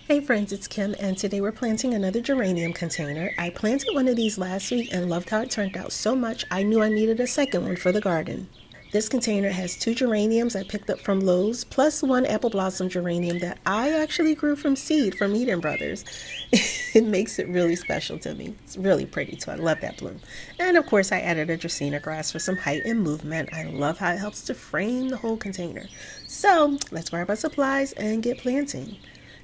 Hey friends, it's Kim, and today we're planting another geranium container. I planted one of these last week and loved how it turned out so much I knew I needed a second one for the garden. This container has two geraniums I picked up from Lowe's, plus one apple blossom geranium that I actually grew from seed from Eden Brothers. It makes it really special to me. It's really pretty too. I love that bloom. And of course, I added a dracaena grass for some height and movement. I love how it helps to frame the whole container. So let's grab our supplies and get planting.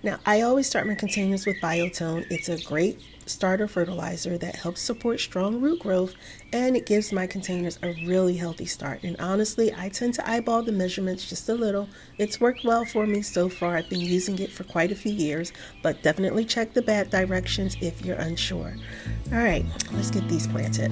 Now, I always start my containers with Biotone. It's a great starter fertilizer that helps support strong root growth, and it gives my containers a really healthy start. And honestly, I tend to eyeball the measurements just a little. It's worked well for me so far. I've been using it for quite a few years, but definitely check the bad directions if you're unsure. All right, let's get these planted.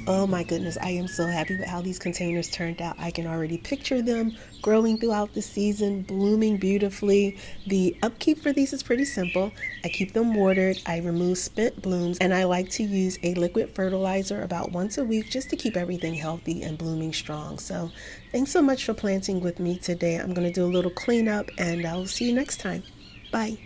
Oh my goodness, I am so happy with how these containers turned out. I can already picture them growing throughout the season, blooming beautifully. The upkeep for these is pretty simple. I keep them watered, I remove spent blooms, and I like to use a liquid fertilizer about once a week just to keep everything healthy and blooming strong. So thanks so much for planting with me today. I'm going to do a little cleanup and I'll see you next time. Bye.